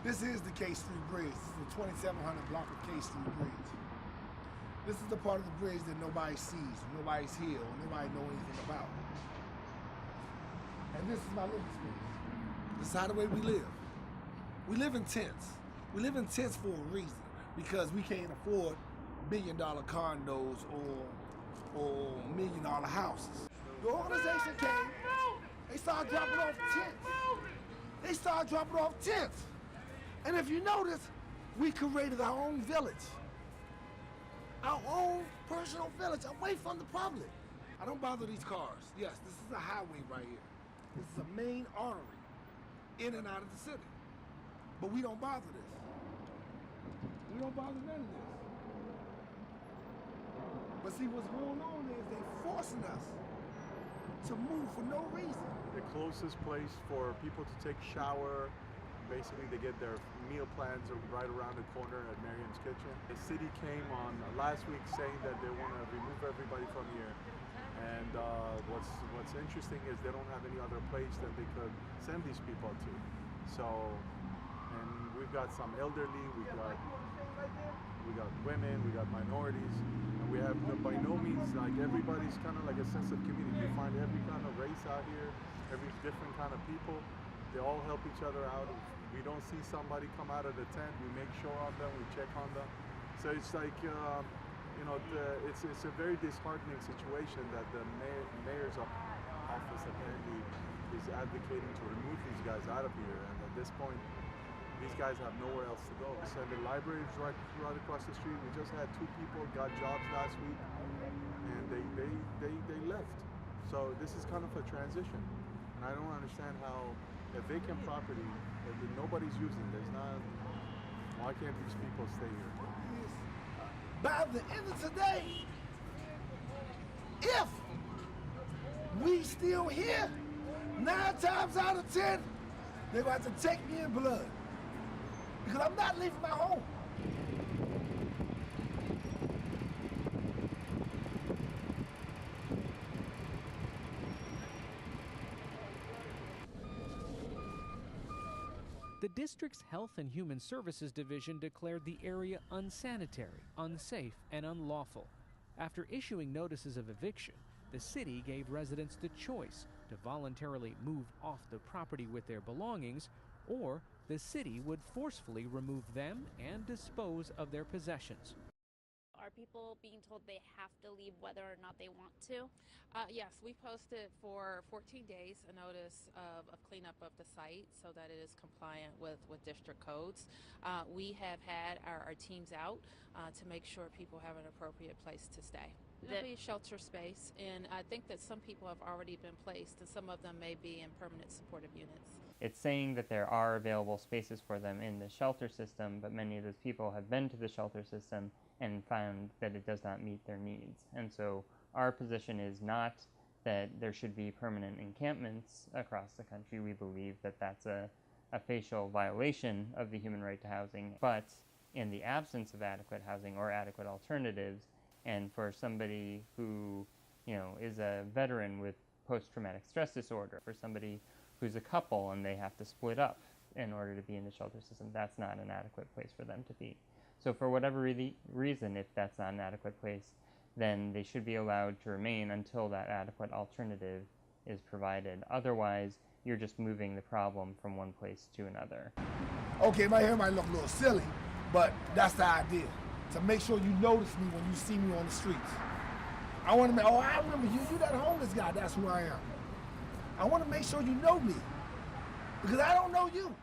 This is the K Street Bridge. This is the 2700 block of K Street Bridge. This is the part of the bridge that nobody sees, nobody's here, or nobody knows anything about. And this is my living space. This is how the way we live. We live in tents. We live in tents for a reason, because we can't afford $1 billion condos or $1 million houses. The organization came, they started dropping off tents. And if you notice, we created our own village. Our own personal village, away from the public. I don't bother these cars. Yes, this is a highway right here. This is a main artery in and out of the city. But we don't bother this. We don't bother none of this. But see, what's going on is they're forcing us to move for no reason. The closest place for people to take a shower, basically they get their meal plans right around the corner at Miriam's Kitchen. The city came on last week saying that they want to remove everybody from here. And what's interesting is they don't have any other place that they could send these people to. So, and we've got some elderly, we got women, we got minorities, and we have by no means, like, everybody's kind of like a sense of community. You find every kind of race out here, every different kind of people. They all help each other out. If we don't see somebody come out of the tent, we make sure on them, we check on them. So it's like, you know, it's a very disheartening situation that the mayor's office apparently is advocating to remove these guys out of here. And at this point, these guys have nowhere else to go. So the library is right across the street. We just had 2 people got jobs last week, and they left. So this is kind of a transition, and I don't understand how a vacant property that nobody's using, why can't these people stay here? By the end of today, if we still here, 9 times out of 10, they're going to have to take me in blood. Because I'm not leaving my home. The district's Health and Human Services Division declared the area unsanitary, unsafe, and unlawful. After issuing notices of eviction, the city gave residents the choice to voluntarily move off the property with their belongings, or the city would forcefully remove them and dispose of their possessions. Are people being told they have to leave whether or not they want to? Yes, we posted for 14 days a notice of cleanup of the site so that it is compliant with district codes. We have had our teams out to make sure people have an appropriate place to stay. It'll be shelter space, and I think that some people have already been placed, and some of them may be in permanent supportive units. It's saying that there are available spaces for them in the shelter system, but many of those people have been to the shelter system and found that it does not meet their needs. And so our position is not that there should be permanent encampments across the country. We believe that that's a facial violation of the human right to housing, but in the absence of adequate housing or adequate alternatives, and for somebody who, you know, is a veteran with post-traumatic stress disorder, for somebody who's a couple and they have to split up in order to be in the shelter system, that's not an adequate place for them to be. So for whatever reason, if that's not an adequate place, then they should be allowed to remain until that adequate alternative is provided. Otherwise, you're just moving the problem from one place to another. Okay, my hair might look a little silly, but that's the idea. To make sure you notice me when you see me on the streets. I want to make, oh, I remember you, that homeless guy, that's who I am. I want to make sure you know me, because I don't know you.